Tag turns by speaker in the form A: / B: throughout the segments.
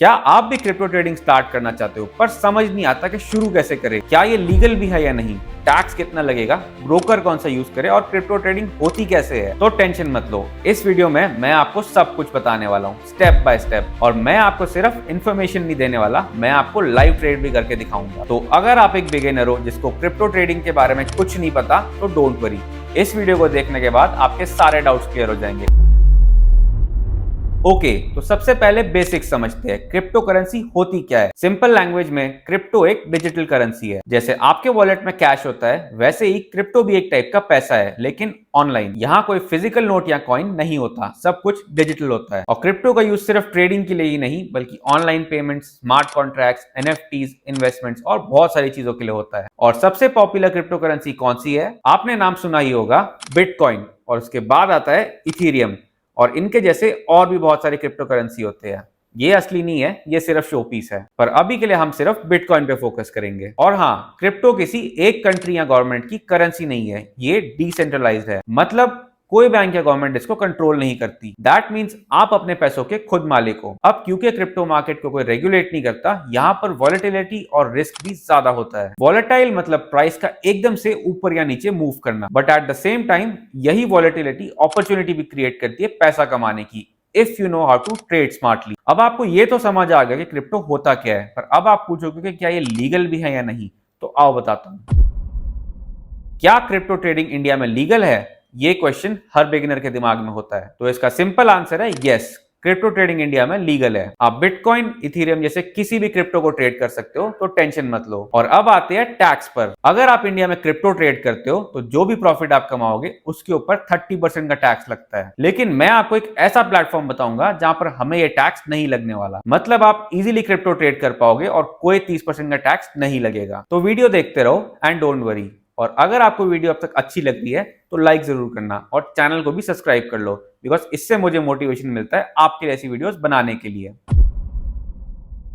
A: क्या आप भी क्रिप्टो ट्रेडिंग स्टार्ट करना चाहते हो पर समझ नहीं आता कि शुरू कैसे करें? क्या ये लीगल भी है या नहीं? टैक्स कितना लगेगा? ब्रोकर कौन सा यूज करे और क्रिप्टो ट्रेडिंग होती कैसे है? तो टेंशन मत लो, इस वीडियो में मैं आपको सब कुछ बताने वाला हूँ स्टेप बाय स्टेप। और मैं आपको सिर्फ इन्फॉर्मेशन नहीं देने वाला, मैं आपको लाइव ट्रेड भी करके दिखाऊंगा। तो अगर आप एक बिगिनर हो जिसको क्रिप्टो ट्रेडिंग के बारे में कुछ नहीं पता तो डोंट वरी, इस वीडियो को देखने के बाद आपके सारे डाउट्स क्लियर हो जाएंगे। ओके, तो सबसे पहले बेसिक्स समझते हैं, क्रिप्टो करेंसी होती क्या है। सिंपल लैंग्वेज में क्रिप्टो एक डिजिटल करेंसी है। जैसे आपके वॉलेट में कैश होता है, वैसे ही क्रिप्टो भी एक टाइप का पैसा है, लेकिन ऑनलाइन। यहाँ कोई फिजिकल नोट या कॉइन नहीं होता, सब कुछ डिजिटल होता है। और क्रिप्टो का यूज सिर्फ ट्रेडिंग के लिए ही नहीं, बल्कि online payments, smart contracts, NFTs, investments और बहुत सारी चीजों के लिए होता है। और सबसे पॉपुलर क्रिप्टो करेंसी कौन सी है? आपने नाम सुना ही होगा, बिटकॉइन। और उसके बाद आता है इथीरियम। और इनके जैसे और भी बहुत सारे क्रिप्टो करेंसी होते हैं। ये असली नहीं है, ये सिर्फ शो पीस है। पर अभी के लिए हम सिर्फ बिटकॉइन पे फोकस करेंगे। और हाँ, क्रिप्टो किसी एक कंट्री या गवर्नमेंट की करेंसी नहीं है, ये डिसेंट्रलाइज्ड है। मतलब कोई बैंक या गवर्नमेंट इसको कंट्रोल नहीं करती। दैट मीन्स आप अपने पैसों के खुद मालिक हो। अब क्योंकि क्रिप्टो मार्केट को कोई रेगुलेट नहीं करता, यहाँ पर वॉलेटिलिटी और रिस्क भी ज्यादा होता है। वॉलेटाइल मतलब प्राइस का एकदम से ऊपर या नीचे मूव करना, but at the same time यही वॉलेटिलिटी अपॉर्चुनिटी भी क्रिएट करती है पैसा कमाने की, if you know how to trade smartly. अब आपको ये तो समझ आ गया कि क्रिप्टो होता क्या है, पर अब आप पूछोगे कि क्या ये लीगल भी है या नहीं, तो आओ बताता हूं। क्या क्रिप्टो ट्रेडिंग इंडिया में लीगल है? ये क्वेश्चन हर बिगिनर के दिमाग में होता है। तो इसका सिंपल आंसर है यस, क्रिप्टो ट्रेडिंग इंडिया में लीगल है। आप बिटकॉइन, इथीरियम जैसे किसी भी क्रिप्टो को ट्रेड कर सकते हो, तो टेंशन मत लो। और अब आते हैं टैक्स पर। अगर आप इंडिया में क्रिप्टो ट्रेड करते हो तो जो भी प्रॉफिट आप कमाओगे उसके ऊपर 30% का टैक्स लगता है। लेकिन मैं आपको एक ऐसा प्लेटफॉर्म बताऊंगा जहां पर हमें ये टैक्स नहीं लगने वाला। मतलब आप इजीली क्रिप्टो ट्रेड कर पाओगे और कोई 30% का टैक्स नहीं लगेगा। तो वीडियो देखते रहो एंड डोंट वरी। और अगर आपको वीडियो अब तक अच्छी लग रही है तो लाइक जरूर करना और चैनल को भी सब्सक्राइब कर लो, बिकॉज इससे मुझे मोटिवेशन मिलता है आपके ऐसी वीडियोस बनाने के लिए।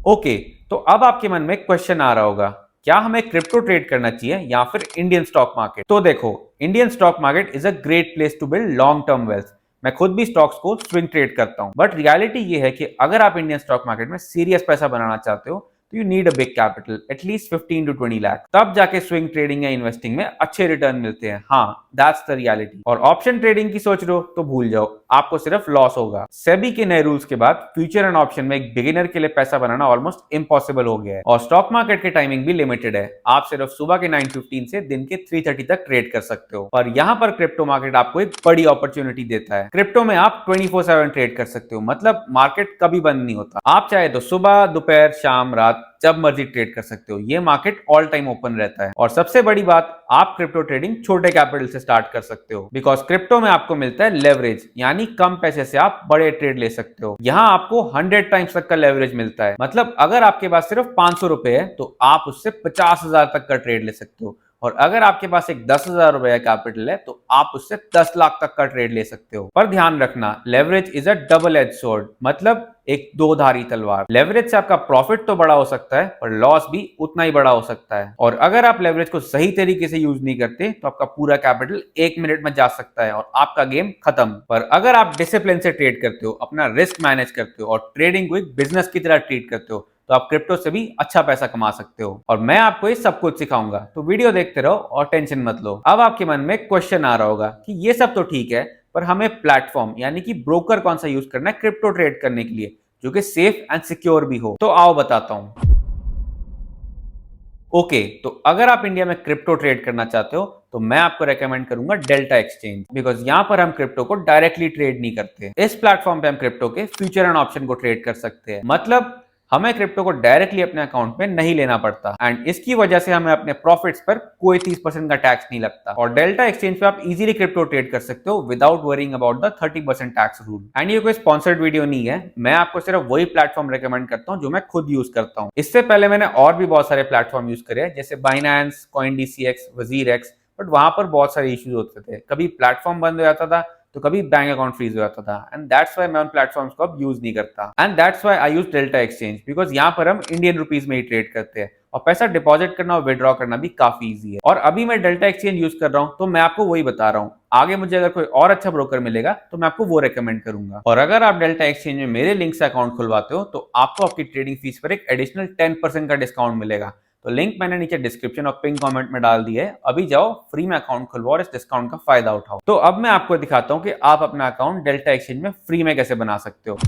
A: ओके, तो अब आपके मन में क्वेश्चन आ रहा होगा, क्या हमें क्रिप्टो ट्रेड करना चाहिए या फिर इंडियन स्टॉक मार्केट? तो देखो, Indian stock market is a great place to build long term wealth. मैं खुद भी स्टॉक्स को स्विंग ट्रेड करता हूं, बट रियलिटी ये है कि अगर आप इंडियन स्टॉक मार्केट में सीरियस पैसा बनाना चाहते हो तो you need a big capital, at least 15 to 20 lakh. तब जाके स्विंग ट्रेडिंग या इन्वेस्टिंग में अच्छे रिटर्न मिलते हैं। हाँ, दैट्स द रियलिटी। और ऑप्शन ट्रेडिंग की सोच रहे हो तो भूल जाओ, आपको सिर्फ लॉस होगा। सेबी के नए रूल्स के बाद फ्यूचर एंड ऑप्शन में एक बिगिनर के लिए पैसा बनाना ऑलमोस्ट इम्पॉसिबल हो गया है। और स्टॉक मार्केट की टाइमिंग भी लिमिटेड है, आप सिर्फ सुबह के 9:15 से दिन के 3:30 तक ट्रेड कर सकते हो। और यहाँ पर क्रिप्टो मार्केट आपको एक बड़ी अपॉर्चुनिटी देता है। क्रिप्टो में आप 24/7 ट्रेड कर सकते हो, मतलब मार्केट कभी बंद नहीं होता। आप चाहे तो सुबह, दोपहर, शाम, रात जब मर्जी ट्रेड कर सकते हो। ये मार्केट ऑल टाइम ओपन रहता है। और सबसे बड़ी बात, आप क्रिप्टो ट्रेडिंग छोटे कैपिटल से स्टार्ट कर सकते हो, बिकॉज क्रिप्टो में आपको मिलता है लेवरेज, यानी कम पैसे से आप बड़े ट्रेड ले सकते हो। यहाँ आपको 100 टाइम्स तक का लेवरेज मिलता है। मतलब अगर आपके पास सिर्फ 500 रुपए है तो आप उससे 50,000 तक का ट्रेड ले सकते हो। और अगर आपके पास एक 10,000 रुपए का कैपिटल है तो आप उससे 10 लाख तक का ट्रेड ले सकते हो। पर ध्यान रखना, leverage is a double edge sword, मतलब एक दो धारी तलवार। लेवरेज से आपका प्रॉफिट तो बड़ा हो सकता है पर लॉस भी उतना ही बड़ा हो सकता है। और अगर आप लेवरेज को सही तरीके से यूज नहीं करते तो आपका पूरा कैपिटल 1 मिनट में जा सकता है और आपका गेम खत्म। पर अगर आप डिसिप्लिन से ट्रेड करते हो, अपना रिस्क मैनेज करते हो और ट्रेडिंग को एक बिजनेस की तरह ट्रीट करते हो, तो आप क्रिप्टो से भी अच्छा पैसा कमा सकते हो। और मैं आपको ये सब कुछ सिखाऊंगा, तो वीडियो देखते रहो और टेंशन मत लो। अब आपके मन में क्वेश्चन आ रहा होगा कि ये सब तो ठीक है, पर हमें प्लेटफॉर्म यानी कि ब्रोकर कौन सा यूज करना है क्रिप्टो ट्रेड करने के लिए, जो कि सेफ एंड सिक्योर भी हो? तो आओ बताता हूं। ओके, तो अगर आप इंडिया में क्रिप्टो ट्रेड करना चाहते हो तो मैं आपको रेकमेंड करूंगा डेल्टा एक्सचेंज, बिकॉज यहां पर हम क्रिप्टो को डायरेक्टली ट्रेड नहीं करते। इस प्लेटफॉर्म पे हम क्रिप्टो के फ्यूचर एंड ऑप्शन को ट्रेड कर सकते हैं। मतलब हमें क्रिप्टो को डायरेक्टली अपने अकाउंट में नहीं लेना पड़ता, एंड इसकी वजह से हमें अपने प्रॉफिट्स पर कोई 30% का टैक्स नहीं लगता। और डेल्टा एक्सचेंज पे आप इजीली क्रिप्टो ट्रेड कर सकते हो without worrying about the 30% tax rule. And ये कोई स्पॉन्सर्ड वीडियो नहीं है, मैं आपको सिर्फ वही प्लेटफॉर्म रेकमेंड करता हूँ जो मैं खुद यूज करता हूँ। इससे पहले मैंने और भी बहुत सारे प्लेटफॉर्म यूज करे हैं, जैसे बाइनेंस, CoinDCX, WazirX, बट वहां पर बहुत सारे इश्यूज होते थे। कभी प्लेटफॉर्म बंद हो जाता था तो कभी बैंक अकाउंट फ्रीज हो जाता था, एंड दैट्स व्हाई मैं उन प्लेटफॉर्म्स को अब यूज नहीं करता। And that's why I use delta exchange, because यहाँ पर हम इंडियन रुपीज में ही ट्रेड करते हैं और पैसा डिपॉजिट करना और विड्रॉ करना भी काफी इजी है। और अभी मैं डेल्टा एक्सचेंज यूज कर रहा हूं, तो मैं आपको वही बता रहा हूं। आगे मुझे अगर कोई और अच्छा ब्रोकर मिलेगा तो मैं आपको वो रेकमेंड करूंगा। और अगर आप डेल्टा एक्सचेंज में मेरे लिंक से अकाउंट खुलवाते हो तो आपको आपकी ट्रेडिंग फीस पर एक एडिशनल 10% का डिस्काउंट मिलेगा। तो लिंक मैंने नीचे डिस्क्रिप्शन और पिन कमेंट में डाल दिया है। अभी जाओ, फ्री में अकाउंट खुलवाओ और इस डिस्काउंट का फायदा उठाओ। तो अब मैं आपको दिखाता हूं कि आप अपना अकाउंट डेल्टा एक्सचेंज में फ्री में कैसे बना सकते हो।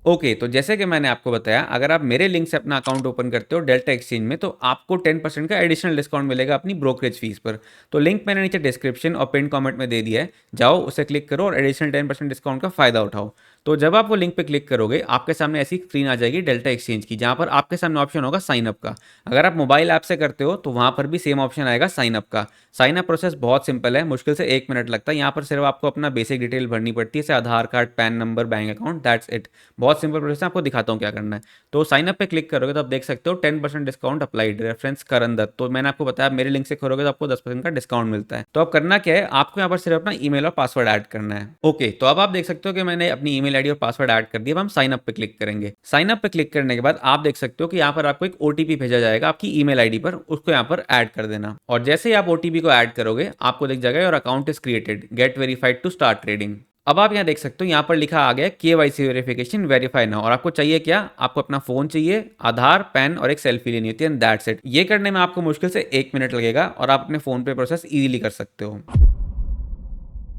A: ओके, तो जैसे कि मैंने आपको बताया, अगर आप मेरे लिंक से अपना अकाउंट ओपन करते हो डेल्टा एक्सचेंज में तो आपको 10% का एडिशनल डिस्काउंट मिलेगा अपनी ब्रोकरेज फीस पर। तो लिंक मैंने नीचे डिस्क्रिप्शन और पिन कमेंट में दे दिया है, जाओ उसे क्लिक करो और एडिशनल 10% डिस्काउंट का फायदा उठाओ। तो जब आप वो लिंक पे क्लिक करोगे आपके सामने ऐसी स्क्रीन आ जाएगी डेल्टा एक्सचेंज की, जहां पर आपके सामने ऑप्शन होगा साइन अप का। अगर आप मोबाइल ऐप से करते हो तो वहां पर भी सेम ऑप्शन आएगा साइन अप का। साइन अप प्रोसेस बहुत सिंपल है, मुश्किल से 1 मिनट लगता है। यहाँ पर सिर्फ आपको अपना बेसिक डिटेल भरनी पड़ती है, जैसे Aadhaar card, PAN number, bank account, that's it. बहुत सिंपल प्रोसेस है, आपको दिखाता हूँ क्या करना है। तो साइन अप पे क्लिक करोगे तो आप देख सकते हो 10% डिस्काउंट अप्लाइड, रेफरेंस करण दत्त। तो मैंने आपको बताया मेरे लिंक से करोगे तो आपको 10% का डिस्काउंट मिलता है। तो अब करना क्या है, आपको यहाँ पर सिर्फ अपना ईमेल और पासवर्ड ऐड करना है। ओके, तो अब आप देख सकते हो कि मैंने अपनी ईमेल आईडी और पासवर्ड ऐड कर दिया। अब हम साइन अप पे क्लिक करेंगे। साइन अप पे क्लिक करने के बाद आप देख सकते हो कि यहाँ पर आपको एक ओटीपी भेजा जाएगा आपकी ईमेल आईडी पर, उसको यहाँ पर ऐड कर देना। और जैसे ही आप ओटीपी को ऐड करोगे आपको दिख जाएगा your account is created, get verified to start trading. अब आप यहाँ देख सकते हो, यहाँ पर लिखा आ गया केवाईसी वेरिफिकेशन वेरीफाई नाउ। और आपको चाहिए क्या, आपको अपना फोन चाहिए, आधार, पैन और एक सेल्फी लेनी होती है, एंड दैट्स इट। ये करने में आपको मुश्किल से 1 मिनट लगेगा और आप अपने फोन पे प्रोसेस इजीली कर सकते हो।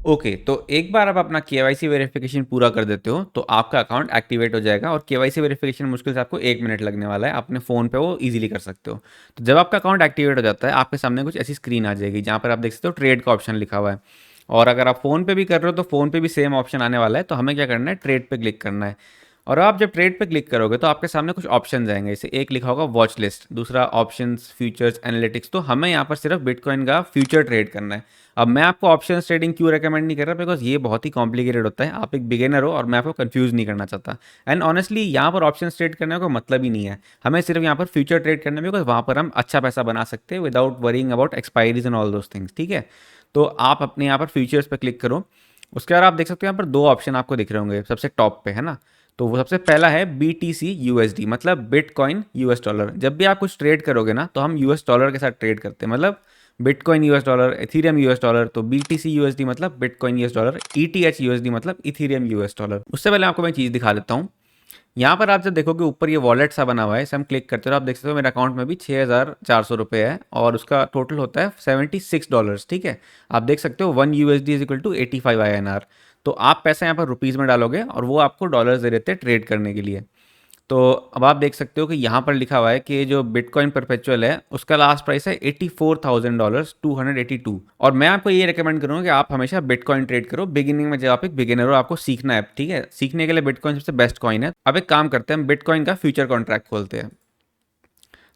A: ओके, तो एक बार आप अपना केवाईसी वेरिफिकेशन पूरा कर देते हो तो आपका अकाउंट एक्टिवेट हो जाएगा। और केवाईसी वेरिफिकेशन मुश्किल से आपको 1 मिनट लगने वाला है, अपने फ़ोन पे वो इजीली कर सकते हो। तो जब आपका अकाउंट एक्टिवेट हो जाता है आपके सामने कुछ ऐसी स्क्रीन आ जाएगी जहाँ पर आप देख सकते हो ट्रेड का ऑप्शन लिखा हुआ है। और अगर आप फ़ोन पे भी कर रहे हो तो फ़ोन पे भी सेम ऑप्शन आने वाला है। तो हमें क्या करना है, ट्रेड पे क्लिक करना है। और आप जब ट्रेड पे क्लिक करोगे तो आपके सामने कुछ ऑप्शन आएंगे, जैसे एक लिखा होगा वॉच लिस्ट, दूसरा ऑप्शंस, फ्यूचर्स, एनालिटिक्स। तो हमें यहाँ पर सिर्फ बिटकॉइन का फ्यूचर ट्रेड करना है। अब मैं आपको ऑप्शन ट्रेडिंग क्यों रेकमेंड नहीं कर रहा, बिकॉज ये बहुत ही कॉम्प्लिकेटेड होता है। आप एक बिगिनर हो और मैं आपको कंफ्यूज नहीं करना चाहता। एंड ऑनेस्टली यहाँ पर ऑप्शन ट्रेड करने का मतलब ही नहीं है, हमें सिर्फ यहाँ पर फ्यूचर ट्रेड करने में, बिकॉज वहाँ पर हम अच्छा पैसा बना सकते हैं without worrying about expiries and all those things. ठीक है, तो आप अपने यहाँ पर फ्यूचर्स पे क्लिक करो। उसके बाद आप देख सकते हो यहाँ पर दो ऑप्शन आपको दिख रहे होंगे सबसे टॉप पे, है ना। तो वो सबसे पहला है BTC USD, मतलब बिटकॉइन US डॉलर। जब भी आप कुछ ट्रेड करोगे ना तो हम US डॉलर के साथ ट्रेड करते हैं, मतलब bitcoin US dollar, Ethereum US dollar. तो BTC USD मतलब bitcoin US dollar, ETH USD मतलब इथीरियम US डॉलर। उससे पहले आपको मैं चीज़ दिखा देता हूँ। यहाँ पर आप जब देखोगे ऊपर ये वॉलेट सा बना हुआ है, इसे हम क्लिक करते हो, आप देख सकते हो मेरे अकाउंट में भी 6,400 रुपये है और उसका टोटल होता है $76। ठीक है, आप देख सकते हो 1 USD is equal to 85 INR। तो आप पैसा यहाँ पर रुपीज़ में डालोगे और वो आपको डॉलर्स दे देते हैं ट्रेड करने के लिए। तो अब आप देख सकते हो कि यहाँ पर लिखा हुआ है कि जो बिटकॉइन परपेचुअल है उसका लास्ट प्राइस है $84,000 282। और मैं आपको ये रिकमेंड करूँगा कि आप हमेशा बिटकॉइन ट्रेड करो बिगिनिंग में, जब आप एक बिगिनर हो, आपको सीखना है। ठीक है, सीखने के लिए बिटकॉइन सबसे बेस्ट कॉइन है। अब एक काम करते हैं, हम बिटकॉइन का फ्यूचर कॉन्ट्रैक्ट खोलते हैं।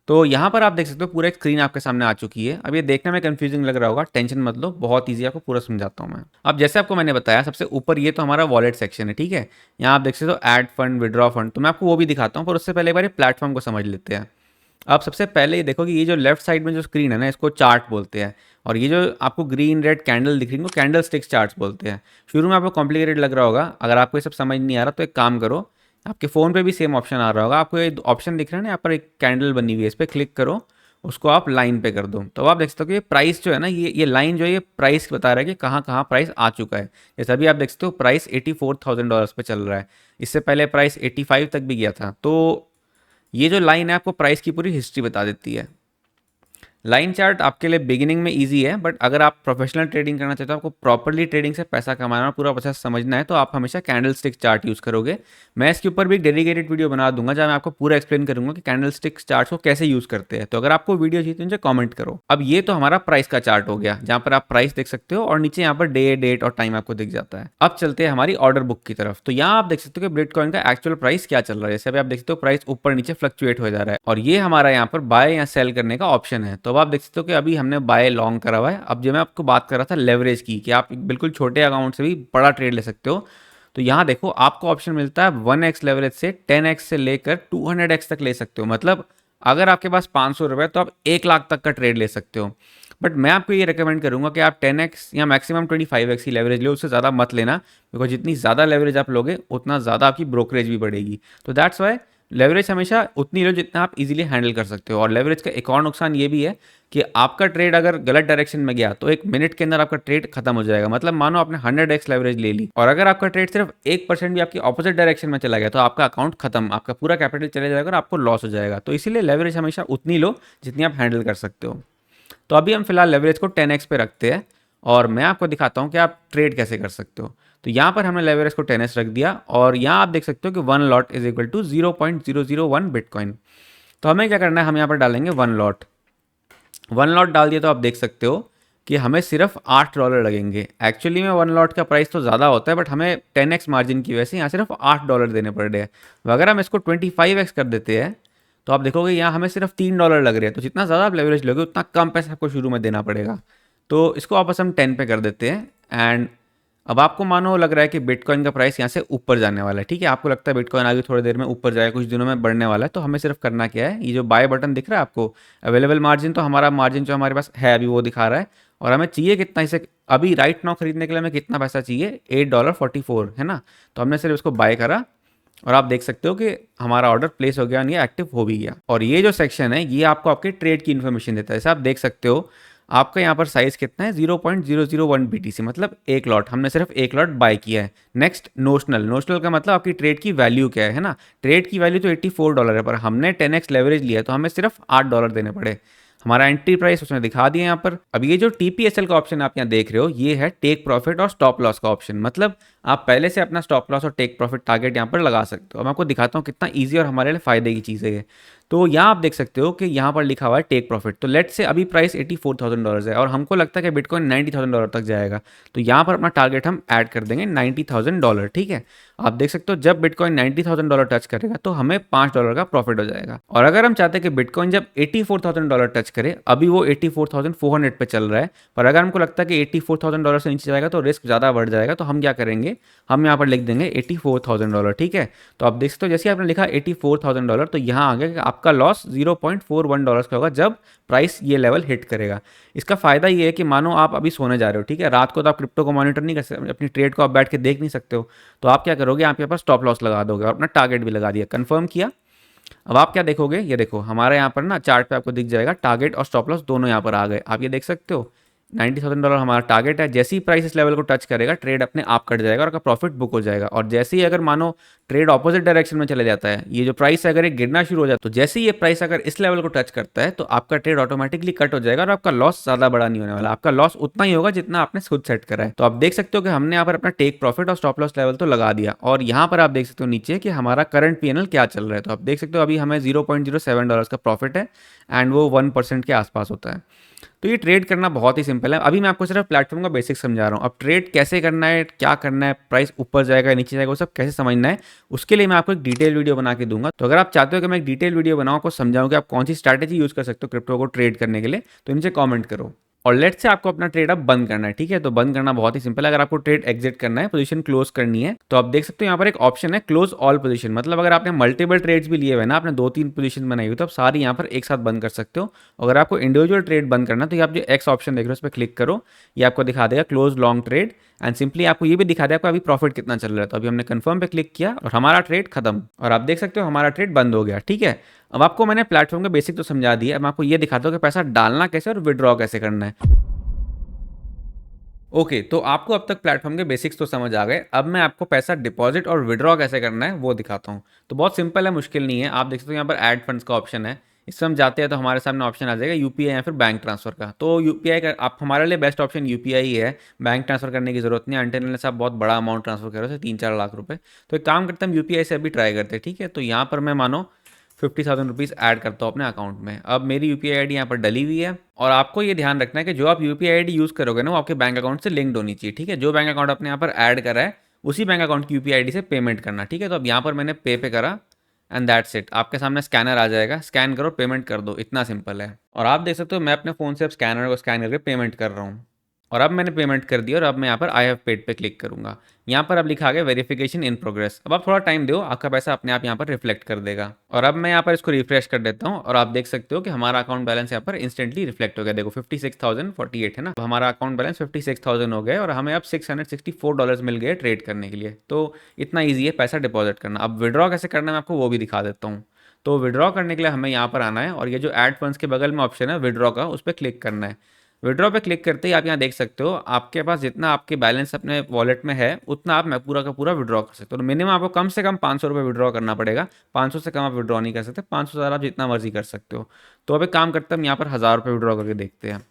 A: तो यहाँ पर आप देख सकते हो पूरा एक स्क्रीन आपके सामने आ चुकी है। अब ये देखने में कंफ्यूजिंग लग रहा होगा, टेंशन मत लो, बहुत इजी, आपको पूरा समझाता हूँ मैं। अब जैसे आपको मैंने बताया सबसे ऊपर ये तो हमारा वॉलेट सेक्शन है। ठीक है, यहाँ आप देख सकते हो ऐड फंड, विड्रॉ फंड। तो मैं आपको वो भी दिखाता हूँ, पर उससे पहले एक बार प्लेटफॉर्म को समझ लेते हैं। आप सबसे पहले ये देखो कि ये जो लेफ्ट साइड में जो स्क्रीन है ना, इसको चार्ट बोलते हैं। और ये जो आपको ग्रीन रेड कैंडल दिख रही है, कैंडल स्टिक्स चार्ट्स बोलते हैं। शुरू में आपको कॉम्प्लिकेटेड लग रहा होगा, अगर आपको ये सब समझ नहीं आ रहा तो एक काम करो, आपके फ़ोन पे भी सेम ऑप्शन आ रहा होगा, आपको ये ऑप्शन दिख रहा है ना, यहाँ पर एक कैंडल बनी हुई है, इस पर क्लिक करो, उसको आप लाइन पे कर दो। तो आप देख सकते हो कि ये प्राइस जो है ना, ये लाइन जो है ये प्राइस बता रहा है कि कहाँ कहाँ प्राइस आ चुका है। जैसे अभी आप देख सकते हो प्राइस $84,000 पे चल रहा है, इससे पहले प्राइस 85 तक भी गया था। तो ये जो लाइन है आपको प्राइस की पूरी हिस्ट्री बता देती है। लाइन चार्ट आपके लिए बिगिनिंग में इजी है, बट अगर आप प्रोफेशनल ट्रेडिंग करना चाहते हो, आपको प्रॉपर्ली ट्रेडिंग से पैसा कमाना और पूरा प्रोसेस समझना है, तो आप हमेशा कैंडल स्टिक चार्ट यूज़ करोगे। मैं इसके ऊपर भी एक डेडिकेटेड वीडियो बना दूंगा जहाँ मैं आपको पूरा एक्सप्लेन करूंगा कि कैंडल स्टिक चार्ट को कैसे यूज़ करते हैं। तो अगर आपको वीडियो चाहिए तो मुझे कॉमेंट करो। अब ये तो हमारा प्राइस का चार्ट हो गया, जहाँ पर आप प्राइस देख सकते हो और नीचे यहाँ पर डे, डेट और टाइम आपको दिख जाता है। अब चलते हैं हमारी ऑर्डर बुक की तरफ। तो यहाँ आप देख सकते हो कि बिटकॉइन का एक्चुअल प्राइस क्या चल रहा है। जैसे अभी आप देख सकते हो प्राइस ऊपर नीचे फ्लक्चुएट हो जा रहा है और ये हमारा यहाँ पर बाय या सेल करने का ऑप्शन है। तो अब आप देख सकते हो कि अभी हमने बाय लॉन्ग करा हुआ है। अब जो मैं आपको बात कर रहा था लेवरेज की, कि आप बिल्कुल छोटे अकाउंट से भी बड़ा ट्रेड ले सकते हो, तो यहाँ देखो आपको ऑप्शन मिलता है 1x लेवरेज से 10x से लेकर 200x तक ले सकते हो। मतलब अगर आपके पास 500 रुपये तो आप 1 लाख तक का ट्रेड ले सकते हो। बट मैं आपको ये रिकमेंड करूंगा कि आप 10x या मैक्सिमम 25x की लेवरेज लो, उससे ज़्यादा मत लेना, बिकॉज जितनी ज़्यादा लेवरेज आप लोगे उतना ज़्यादा आपकी ब्रोकरेज भी बढ़ेगी। तो दैट्स वाई लेवरेज हमेशा उतनी लो जितना आप इजीली हैंडल कर सकते हो। और लेवरेज का एक और नुकसान ये भी है कि आपका ट्रेड अगर गलत डायरेक्शन में गया तो 1 मिनट के अंदर आपका ट्रेड खत्म हो जाएगा। मतलब मानो आपने 100x लेवरेज ले ली और अगर आपका ट्रेड सिर्फ 1% भी आपकी ऑपोजिट डायरेक्शन में चला गया तो आपका अकाउंट खत्म, आपका पूरा कैपिटल चले जाएगा और आपको लॉस हो जाएगा। तो इसीलिए लेवरेज हमेशा उतनी लो जितनी आप हैंडल कर सकते हो। तो अभी हम फिलहाल लेवरेज को 10x पे रखते हैं और मैं आपको दिखाता हूँ कि आप ट्रेड कैसे कर सकते हो। तो यहाँ पर हमने लेवरेज को 10x रख दिया और यहाँ आप देख सकते हो कि 1 lot is equal to 0.001 bitcoin. तो हमें क्या करना है, हम यहाँ पर डालेंगे 1 लॉट। 1 लॉट डाल दिया तो आप देख सकते हो कि हमें सिर्फ $8 लगेंगे। एक्चुअली में 1 लॉट का प्राइस तो ज़्यादा होता है बट हमें 10x मार्जिन की वजह से यहाँ सिर्फ $8 देने पड़ रहे हैं। अगर हम इसको 25x कर देते हैं तो आप देखोगे यहाँ हमें सिर्फ $3 लग रहे हैं। तो जितना ज़्यादा आप लेवरेज लोगे उतना कम पैसा आपको शुरू में देना पड़ेगा। तो इसको वापस हम 10 पे कर देते हैं एंड अब आपको मानो लग रहा है कि बिटकॉइन का प्राइस यहाँ से ऊपर जाने वाला है। ठीक है, आपको लगता है बिटकॉइन आगे थोड़ी देर में ऊपर जाएगा, कुछ दिनों में बढ़ने वाला है। तो हमें सिर्फ करना क्या है, ये जो बाय बटन दिख रहा है आपको अवेलेबल मार्जिन, तो हमारा मार्जिन जो हमारे पास है अभी वो दिखा रहा है और हमें चाहिए कितना, इसे अभी राइट नाउ खरीदने के लिए हमें कितना पैसा चाहिए, $8.44 है ना। तो हमने सिर्फ इसको बाय करा और आप देख सकते हो कि हमारा ऑर्डर प्लेस हो गया और ये एक्टिव हो भी गया। और ये जो सेक्शन है ये आपको आपके ट्रेड की इन्फॉर्मेशन देता है। जैसे आप देख सकते हो आपका यहाँ पर साइज कितना है, 0.001 BTC, मतलब 1 लॉट। हमने सिर्फ 1 लॉट बाय किया है। नेक्स्ट नोशनल, नोशनल का मतलब आपकी ट्रेड की वैल्यू क्या है ना। ट्रेड की वैल्यू तो $84 है पर हमने 10x लेवरेज लिया तो हमें सिर्फ $8 देने पड़े। हमारा एंट्री प्राइस उसने दिखा दिया यहाँ पर। अब ये जो TPSL का ऑप्शन आप यहाँ देख रहे हो ये है टेक प्रॉफिट और स्टॉप लॉस का ऑप्शन। मतलब आप पहले से अपना स्टॉप लॉस और टेक प्रॉफिट टारगेट यहाँ पर लगा सकते हो। मैं आपको दिखाता हूँ कितना ईजी और हमारे लिए फायदे की चीज़ है ये। तो यहाँ आप देख सकते हो कि यहाँ पर लिखा हुआ है टेक प्रॉफिट। तो लेट से अभी प्राइस $84,000 है और हमको लगता है कि बिटकॉइन $90,000 तक जाएगा। तो यहाँ पर अपना टारगेट हम ऐड कर देंगे $90,000। ठीक है, आप देख सकते हो जब बिटकॉइन $90,000 टच करेगा तो हमें $5 का प्रॉफिट हो जाएगा। और अगर हम चाहते हैं कि बिटकॉइन जब $84,000 टच करे, अभी वो 84,400 पे चल रहा है, पर अगर हमको लगता है कि $84,000 से नीचे जाएगा तो रिस्क ज़्यादा बढ़ जाएगा, तो हम क्या करेंगे, हम यहाँ पर लिख देंगे $84,000। ठीक है, तो आप देख सकते हो जैसे आपने लिखा $84,000 तो यहाँ आ गया कि आपका लॉस $0.41 का होगा जब प्राइस ये लेवल हिट करेगा। इसका फायदा ये है कि मानो आप अभी सोने जा रहे हो, ठीक है, रात को तो आप क्रिप्टो को मॉनिटर नहीं कर सकते, अपनी ट्रेड को आप बैठ के देख नहीं सकते हो। तो आप क्या करोगे, आप यहाँ पर स्टॉप लॉस लगा दोगे और अपना टारगेट भी लगा दिया, कंफर्म किया। अब आप क्या देखोगे, ये देखो हमारे यहाँ पर ना चार्ट पे आपको दिख जाएगा टारगेट और स्टॉप लॉस दोनों यहाँ पर आ गए। आप ये देख सकते हो $90,000 हमारा टारगेट है। जैसे ही प्राइस इस लेवल को टच करेगा ट्रेड अपने आप कट जाएगा और आपका प्रॉफिट बुक हो जाएगा। और जैसे ही अगर मानो ट्रेड ऑपोजिट डायरेक्शन में चले जाता है, ये जो प्राइस है अगर ये गिरना शुरू हो जाता है, तो जैसे ही ये प्राइस अगर इस लेवल को टच करता है तो आपका ट्रेड ऑटोमेटिकली कट हो जाएगा और आपका लॉस ज़्यादा बड़ा नहीं होने वाला। आपका लॉस उतना ही होगा जितना आपने खुद सेट करा है। तो आप देख सकते हो कि हमने यहाँ पर अपना टेक प्रॉफिट और स्टॉप लॉस लेवल तो लगा दिया और यहाँ पर आप देख सकते हो नीचे कि हमारा करंट पीएनएल क्या चल रहा है। तो आप देख सकते हो अभी हमें $0.07 का प्रॉफिट है एंड वो 1% के आसपास होता है। तो ये ट्रेड करना बहुत ही सिंपल है। अभी मैं आपको सिर्फ प्लेटफॉर्म का बेसिक समझा रहा हूँ। अब ट्रेड कैसे करना है, क्या करना है, प्राइस ऊपर जाएगा नीचे जाएगा, वो सब कैसे समझना है, उसके लिए मैं आपको एक डिटेल वीडियो बना के दूंगा। तो अगर आप चाहते हो कि मैं एक डिटेल वीडियो बनाऊँ, आपको समझाऊँ कि आप कौन सी स्ट्रैटेजी यूज़ कर सकते हो क्रिप्टो को ट्रेड करने के लिए, तो नीचे कॉमेंट करो। और लेट से आपको अपना ट्रेड अब बंद करना है। ठीक है, तो बंद करना बहुत ही सिंपल है। अगर आपको ट्रेड एग्जिट करना है, पोजीशन क्लोज करनी है, तो आप देख सकते हो यहाँ पर एक ऑप्शन है क्लोज ऑल पोजीशन। मतलब अगर आपने मल्टीपल ट्रेड्स भी लिए हुए ना, आपने 2-3 पोजीशन बनाई हुई, तो आप सारी यहाँ पर एक साथ बंद कर सकते हो। अगर आपको इंडिविजुअल ट्रेड बंद करना है तो ये आप जो एक्स ऑप्शन देख रहे हो उस पर क्लिक करो, ये आपको दिखा देगा close long trade and simply आपको ये भी दिखा देगा आपका अभी प्रॉफिट कितना चल रहा है। तो अभी हमने कंफर्म पे क्लिक किया और हमारा ट्रेड खत्म और आप देख सकते हो हमारा ट्रेड बंद हो गया। ठीक है, अब आपको मैंने प्लेटफॉर्म का बेसिक तो समझा दिया, अब मैं आपको ये दिखाता हूँ कि पैसा डालना कैसे और विड्रॉ कैसे करना है। ओके, तो आपको अब तक प्लेटफॉर्म के बेसिक्स तो समझ आ गए। अब मैं आपको पैसा डिपॉजिट और विड्रॉ कैसे करना है वो दिखाता हूँ। तो बहुत सिंपल है, मुश्किल नहीं है। आप देख सकते हो यहाँ पर ऐड फंड्स का ऑप्शन है, इसमें हम जाते हैं तो हमारे सामने ऑप्शन आ जाएगा यूपीआई या फिर बैंक ट्रांसफर का। तो यूपीआई का आप हमारे लिए बेस्ट ऑप्शन यूपीआई ही है, बैंक ट्रांसफर करने की जरूरत नहीं है अनटिल अनलेस आप बहुत बड़ा अमाउंट ट्रांसफर करो, जैसे 3-4 लाख रुपए। तो एक काम करते हैं हम यूपीआई से अभी ट्राई करते हैं। ठीक है, तो यहाँ पर मैं मानो 50,000 रुपीज़ ऐड करता हूँ अपने अकाउंट में। अब मेरी यूपीआई आईडी यहाँ पर डली हुई है और आपको ये ध्यान रखना है कि जो आप यूपीआई आईडी यूज़ करोगे ना वो आपके बैंक अकाउंट से लिंक्ड होनी चाहिए। ठीक है, जो बैंक अकाउंट आपने यहाँ पर ऐड करा है उसी बैंक अकाउंट की यूपीआई आईडी से पेमेंट करना। ठीक है, तो अब यहाँ पर मैंने पे करा एंड दैट्स इट। आपके सामने स्कैनर आ जाएगा, स्कैन करो पेमेंट कर दो, इतना सिंपल है। और आप देख सकते हो मैं अपने फ़ोन से अब स्कैनर को स्कैन करके पेमेंट कर रहा हूँ। और अब मैंने पेमेंट कर दी और अब मैं यहाँ पर आई हैव पेड पे क्लिक करूंगा। यहाँ पर अब लिखा गया वेरिफिकेशन इन प्रोग्रेस। अब आप थोड़ा टाइम दो, आपका पैसा अपने आप यहाँ पर रिफ्लेक्ट कर देगा। और अब मैं यहाँ पर इसको रिफ्रेश कर देता हूँ और आप देख सकते हो कि हमारा अकाउंट बैलेंस यहाँ पर इंस्टेंटली रिफ्लेक्ट हो गया। देखो 56,048 है ना, तो हमारा अकाउंट बैलेंस 56,000 हो गया और हमें अब $664 मिल गए ट्रेड करने के लिए। तो इतना ईजी है पैसा डिपॉजिट करना। अब विड्रॉ कैसे करना है मैं आपको वो भी दिखा देता हूँ। तो विड्रॉ करने के लिए हमें यहाँ पर आना है और ये जो ऐड फंड्स के बगल में ऑप्शन है विड्रॉ का, उस पर क्लिक करना है। विड्रॉ पे क्लिक करते ही आप यहाँ देख सकते हो आपके पास जितना आपके बैलेंस अपने वॉलेट में है उतना आप पूरा का पूरा विड्रॉ कर सकते हो। तो मिनिमम आपको कम से कम 500 रुपये विड्रॉ करना पड़ेगा। 500 से कम आप विड्रॉ नहीं कर सकते, 500 से आप जितना मर्जी कर सकते हो। तो अब एक काम करते हैं, हम यहाँ पर 1000 रुपये विड्रॉ करके देखते हैं।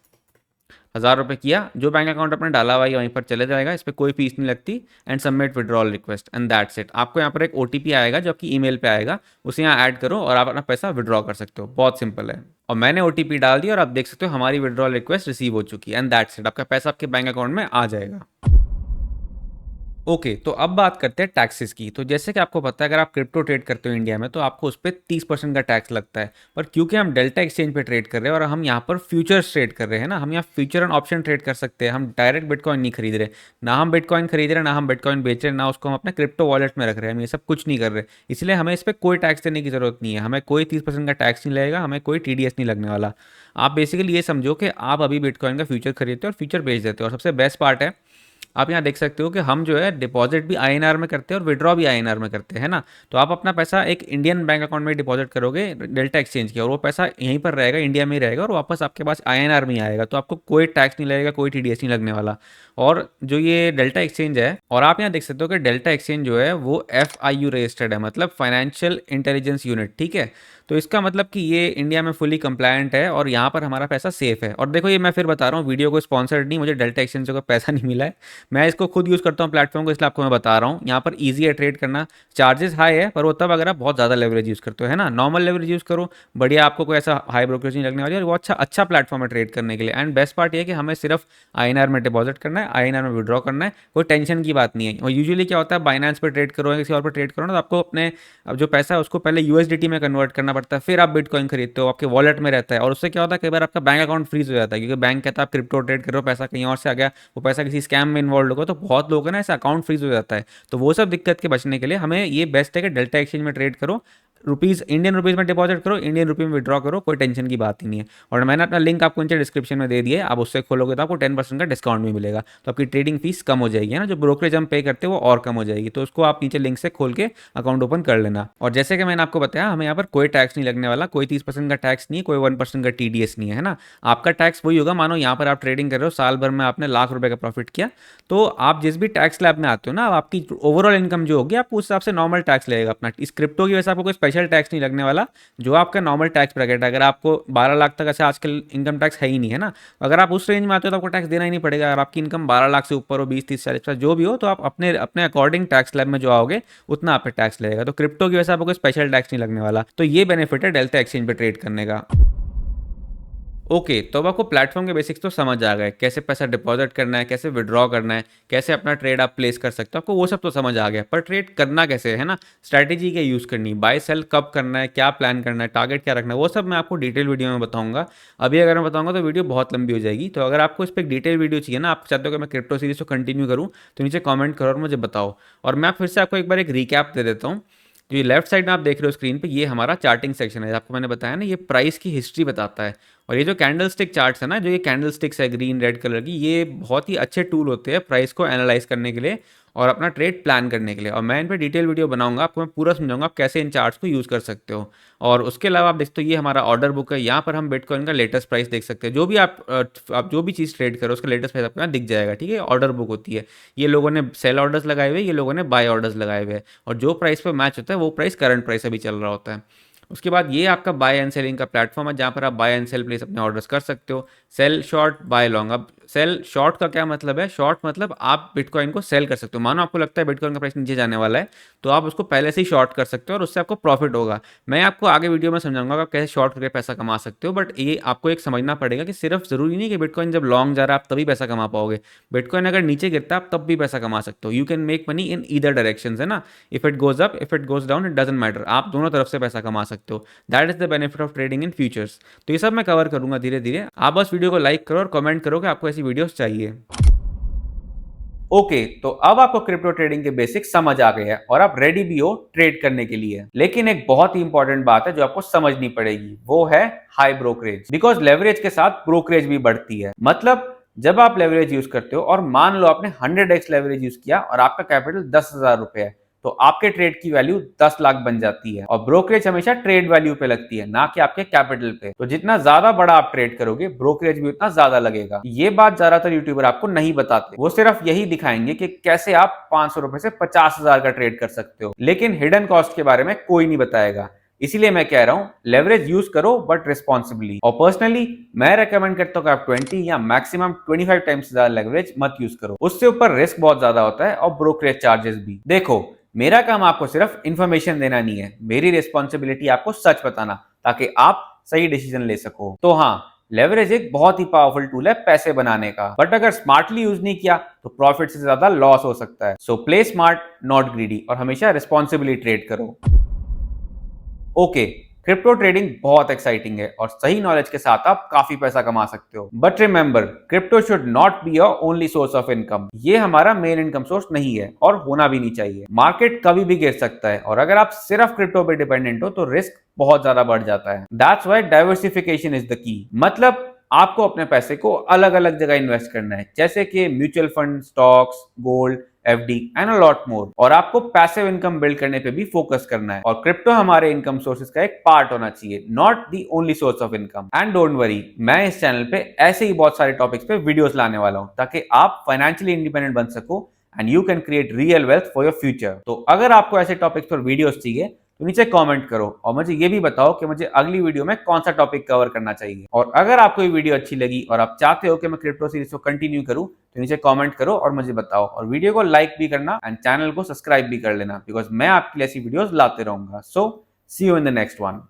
A: 1000 रुपये किया, जो बैंक अकाउंट अपने डाला हुआ है वहीं पर चले जाएगा, इस पर कोई फीस नहीं लगती। And submit withdrawal request and that's it. आपको यहाँ पर एक ओटीपी आएगा जो आपकी ईमेल पे आएगा, उसे यहाँ ऐड करो और आप अपना पैसा विड्रॉ कर सकते हो। बहुत सिंपल है। और मैंने ओटीपी डाल दिया और आप देख सकते हो हमारी विड्रॉल रिक्वेस्ट रिसीव हो चुकी है एंड दैट्स इट। आपका पैसा आपके बैंक अकाउंट में आ जाएगा। ओके तो अब बात करते हैं टैक्सेस की। तो जैसे कि आपको पता है अगर आप क्रिप्टो ट्रेड करते हो इंडिया में तो आपको उस पर 30% का टैक्स लगता है। पर क्योंकि हम डेल्टा एक्सचेंज पे ट्रेड कर रहे हैं और हम यहाँ पर फ्यूचर्स ट्रेड कर रहे हैं ना, हम यहाँ फ्यूचर एंड ऑप्शन ट्रेड कर सकते हैं। हम डायरेक्ट बिटकॉइन नहीं खरीद रहे, ना हम बिटकॉइन खरीद रहे, ना हम बिटकॉइन बेच रहे, ना उसको हम अपने क्रिप्टो वॉलेट में रख रहे हैं, हम ये सब कुछ नहीं कर रहे। इसलिए हमें इस पर कोई टैक्स देने की जरूरत नहीं है। हमें कोई 30% का टैक्स नहीं लगेगा, हमें कोई टीडीएस नहीं लगने वाला। आप बेसिकली ये समझो कि आप अभी बिटकॉइन का फ्यूचर खरीदते हो और फ्यूचर बेच देते हो। और सबसे बेस्ट पार्ट है, आप यहाँ देख सकते हो कि हम जो है डिपॉजिट भी आईएनआर में करते हैं और विड्रॉ भी आईएनआर में करते हैं ना। तो आप अपना पैसा एक इंडियन बैंक अकाउंट में डिपॉजिट करोगे डेल्टा एक्सचेंज की, और वो पैसा यहीं पर रहेगा, इंडिया में ही रहेगा और वापस आपके पास आईएनआर में ही आएगा। तो आपको कोई टैक्स नहीं लगेगा, कोई टीडीएस नहीं लगने वाला। और जो ये डेल्टा एक्सचेंज है, और आप यहाँ देख सकते हो कि डेल्टा एक्सचेंज जो है वो FIU रजिस्टर्ड है, मतलब फाइनेंशियल इंटेलिजेंस यूनिट, ठीक है। तो इसका मतलब कि ये इंडिया में फुली कंप्लायंट है और यहाँ पर हमारा पैसा सेफ है। और देखो ये मैं फिर बता रहा हूँ, वीडियो को स्पॉन्सर्ड नहीं, मुझे डेल्टा एक्सचेंज से कोई पैसा नहीं मिला है, मैं इसको खुद यूज़ करता हूँ प्लेटफॉर्म को, इसलिए आपको मैं बता रहा हूँ। यहाँ पर ईजी है ट्रेड करना, चार्जेस हाई है पर वो तब अगर आप बहुत ज़्यादा लेवरेज यूज़ करते हो, है ना। नॉर्मल लेवरेज यूज़ करो, बढ़िया, आपको कोई ऐसा हाई ब्रोकरेज नहीं लगने वाली और वो अच्छा प्लेटफॉर्म है ट्रेड करने के लिए। एंड बेस्ट पार्ट ये है कि हमें सिर्फ आईएनआर में डिपॉजिट करना है, आईएनआर में विड्रॉ करना है, कोई टेंशन की बात नहीं है। और यूजुअली क्या होता है, बाइनेंस पर ट्रेड करो या किसी और पर ट्रेड करो ना, तो आपको अपने अब जो पैसा है उसको पहले यूएसडीटी में कन्वर्ट करना पड़ता है, फिर आप बिटकॉइन खरीदते हो, आपके वॉलेट में रहता है। और उससे क्या होता है, कई बार आपका बैंक अकाउंट फ्रीज हो जाता है, क्योंकि बैंक कहता है आप क्रिप्टो ट्रेड करो, पैसा कहीं और से आ गया, वो पैसा किसी स्कैम में इन्वॉल्व होगा, तो बहुत लोग है ना ऐसा अकाउंट फ्रीज हो जाता है। तो वो सब दिक्कत के बचने के लिए हमें ये बेस्ट है कि डेल्टा एक्सचेंज में ट्रेड करो, रुपीज़ इंडियन रुपीज़ में डिपॉजिट करो, इंडियन रुपी में विड्रॉ करो, कोई टेंशन की बात ही नहीं है। और मैंने अपना लिंक आपको नीचे डिस्क्रिप्शन में दे दिया है, आप उससे खोलोगे तो आपको 10% का डिस्काउंट भी मिलेगा। तो आपकी ट्रेडिंग फीस कम हो जाएगी, है ना, जो ब्रोकरेज हम पे करते हैं वो और कम हो जाएगी। तो उसको आप नीचे लिंक से खोल के अकाउंट ओपन कर लेना। और जैसे कि मैंने आपको बताया, हमें यहाँ पर कोई टैक्स नहीं लगने वाला, कोई 30% का टैक्स नहीं है, कोई 1% का टीडीएस नहीं है ना। आपका टैक्स वही होगा, मानो यहाँ पर आप ट्रेडिंग कर रहे हो, साल भर में आपने ₹1,00,000 का प्रॉफिट किया, तो आप जिस भी टैक्स स्लैब में आते हो ना, आपकी ओवरऑल इनकम जो होगी आपको उस हिसाब से नॉर्मल टैक्स लगेगा अपना। इस क्रिप्टो की वजह से आपको कोई स्पेशल टैक्स नहीं लगने वाला, जो आपका नॉर्मल टैक्स ब्रैकेट है। अगर आपको 12 लाख तक, ऐसे आजकल इनकम टैक्स है ही नहीं, है ना, अगर आप उस रेंज में आते हो तो आपको टैक्स देना ही नहीं पड़ेगा। अगर आपकी इनकम 12 लाख से ऊपर हो, 20, 30, 40 जो भी हो, तो आप अपने अपने अकॉर्डिंग टैक्स स्लैब में जो आओगे उतना आप पे टैक्स लगेगा। तो क्रिप्टो की वजह से आपको कोई स्पेशल टैक्स नहीं लगने वाला। तो ये बेनिफिट है डेल्टा एक्सचेंज पे ट्रेड करने का। ओके तो अब आपको प्लेटफॉर्म के बेसिक्स तो समझ आ गए, कैसे पैसा डिपॉजिट करना है, कैसे विड्रॉ करना है, कैसे अपना ट्रेड आप प्लेस कर सकते हो, आपको वो सब तो समझ आ गया। पर ट्रेड करना कैसे है ना, स्ट्रैटेजी क्या यूज़ करनी, बाय सेल कब करना है, क्या प्लान करना है, टारगेट क्या रखना है, वो सब मैं आपको डिटेल वीडियो में बताऊंगा। अभी अगर मैं बताऊंगा तो वीडियो बहुत लंबी हो जाएगी। तो अगर आपको इस पर एक डिटेल वीडियो चाहिए ना, आप चाहते हो कि मैं क्रिप्टो सीरीज को कंटिन्यू करूँ, तो नीचे कॉमेंट करो और मुझे बताओ। और मैं फिर से आपको एक बार एक रिकैप दे देता हूँ। जो ये लेफ्ट साइड में आप देख रहे हो स्क्रीन पे, ये हमारा चार्टिंग सेक्शन है। आपको मैंने बताया ना, ये प्राइस की हिस्ट्री बताता है। और ये जो कैंडल स्टिक चार्ट्स है ना, जो ये कैंडल स्टिक्स है ग्रीन रेड कलर की, ये बहुत ही अच्छे टूल होते हैं प्राइस को एनालाइज करने के लिए और अपना ट्रेड प्लान करने के लिए। और मैं इन पर डिटेल वीडियो बनाऊंगा, आपको मैं पूरा समझाऊंगा आप कैसे इन चार्ट्स को यूज़ कर सकते हो। और उसके अलावा आप देखते हो ये हमारा ऑर्डर बुक है, यहाँ पर हम बिटकॉइन का लेटेस्ट प्राइस देख सकते हैं। जो भी आप जो भी चीज़ ट्रेड करो उसका लेटेस्ट प्राइस आपको यहाँ दिख जाएगा, ठीक है। ऑर्डर बुक होती है, ये लोगों ने सेल ऑर्डर्स लगाए हुए, ये लोगों ने बाय ऑर्डर्स लगाए हुए हैं, और जो प्राइस पर मैच होता है वो प्राइस करंट प्राइस अभी चल रहा होता है। उसके बाद ये आपका बाय एंड सेलिंग का प्लेटफॉर्म है, जहाँ पर आप बाय एंड सेल प्लेस अपने ऑर्डर्स कर सकते हो। Sell short buy long. अब सेल शॉर्ट का क्या मतलब है, शॉर्ट मतलब आप बिटकॉइन को सेल कर सकते हो। मानो आपको लगता है बिटकॉइन का प्राइस नीचे जाने वाला है, तो आप उसको पहले से ही शॉर्ट कर सकते हो और उससे आपको प्रॉफिट होगा। मैं आपको आगे वीडियो में समझाऊंगा कि आप कैसे शॉर्ट करके पैसा कमा सकते हो। बट ये आपको एक समझना पड़ेगा कि सिर्फ जरूरी नहीं कि बिटकॉइन जब लॉन्ग जा रहा है आप तभी पैसा कमा पाओगे। बिटकॉइन अगर नीचे गिरता है आप तब भी पैसा कमा सकते हो। You can make money in either direction, है ना। If it goes up, if it goes down, it doesn't matter, आप दोनों तरफ से पैसा कमा सकते हो। That is the benefit of trading in futures. तो ये सब मैं कवर करूंगा धीरे धीरे। आप बस वीडियो को लाइक करो और कमेंट करो कि आपको ऐसी जैसी वीडियोस चाहिए। ओके, तो अब आपको क्रिप्टो ट्रेडिंग के बेसिक्स समझ आ गए हैं और आप रेडी भी हो ट्रेड करने के लिए। लेकिन एक बहुत ही इंपॉर्टेंट बात है जो आपको समझनी पड़ेगी, वो है हाई ब्रोकरेज। बिकॉज लेवरेज के साथ ब्रोकरेज भी बढ़ती है। मतलब जब आप लेवरेज यूज करते हो और मान लो आपने 100x लेवरेज यूज किया और आपका कैपिटल 10,000 रुपए है, तो आपके ट्रेड की वैल्यू 10 लाख बन जाती है। और ब्रोकरेज हमेशा ट्रेड वैल्यू पे लगती है, ना कि आपके कैपिटल पे। तो जितना ज्यादा बड़ा आप ट्रेड करोगे, ब्रोकरेज भी उतना ज्यादा लगेगा। ये बात ज्यादातर यूट्यूबर आपको नहीं बताते। वो सिर्फ यही दिखाएंगे कि कैसे आप 500 रुपए से 50,000 का ट्रेड कर सकते हो, लेकिन हिडन कॉस्ट के बारे में कोई नहीं बताएगा। इसीलिए मैं कह रहा हूं, लेवरेज यूज करो बट रिस्पॉन्सिबली। और पर्सनली मैं रेकमेंड करता हूं कि आप 20 या मैक्सिमम 25 टाइम्स ज्यादा लेवरेज मत यूज करो। उससे ऊपर रिस्क बहुत ज्यादा होता है और ब्रोकरेज चार्जेस भी। देखो, मेरा काम आपको सिर्फ इंफॉर्मेशन देना नहीं है, मेरी रिस्पॉन्सिबिलिटी आपको सच बताना, ताकि आप सही डिसीजन ले सको। तो हाँ, लेवरेज एक बहुत ही पावरफुल टूल है पैसे बनाने का, बट अगर स्मार्टली यूज नहीं किया तो प्रॉफिट से ज्यादा लॉस हो सकता है। So play smart not greedy, और हमेशा रिस्पॉन्सिबली ट्रेड करो। ओके, क्रिप्टो ट्रेडिंग बहुत एक्साइटिंग है और सही नॉलेज के साथ आप काफी पैसा कमा सकते हो। But remember, crypto should not be your only source of income. ये हमारा मेन इनकम सोर्स नहीं है और होना भी नहीं चाहिए। मार्केट कभी भी गिर सकता है और अगर आप सिर्फ क्रिप्टो पे डिपेंडेंट हो तो रिस्क बहुत ज्यादा बढ़ जाता है। That's why diversification is the key. मतलब आपको अपने पैसे को अलग अलग जगह इन्वेस्ट करना है, जैसे कि mutual fund, stocks, gold, FD and a lot more. और आपको पैसिव इनकम बिल्ड करने पे भी फोकस करना है। और क्रिप्टो हमारे इनकम सोर्सेज का एक पार्ट होना चाहिए, not the only source of income. And don't worry, मैं इस चैनल पे ऐसे ही बहुत सारे टॉपिक्स पे वीडियोस लाने वाला हूं, ताकि आप फाइनेंशियली इंडिपेंडेंट बन सको and you can create real wealth for your future. तो अगर आपको ऐसे टॉपिक्स पर वीडियोस चाहिए तो नीचे कमेंट करो और मुझे ये भी बताओ कि मुझे अगली वीडियो में कौन सा टॉपिक कवर करना चाहिए। और अगर आपको ये वीडियो अच्छी लगी और आप चाहते हो कि मैं क्रिप्टो सीरीज को कंटिन्यू करूं, तो नीचे कमेंट करो और मुझे बताओ। और वीडियो को लाइक भी करना एंड चैनल को सब्सक्राइब भी कर लेना, बिकॉज मैं आपके लिए ऐसी वीडियोस लाते रहूंगा। So see you in the next one.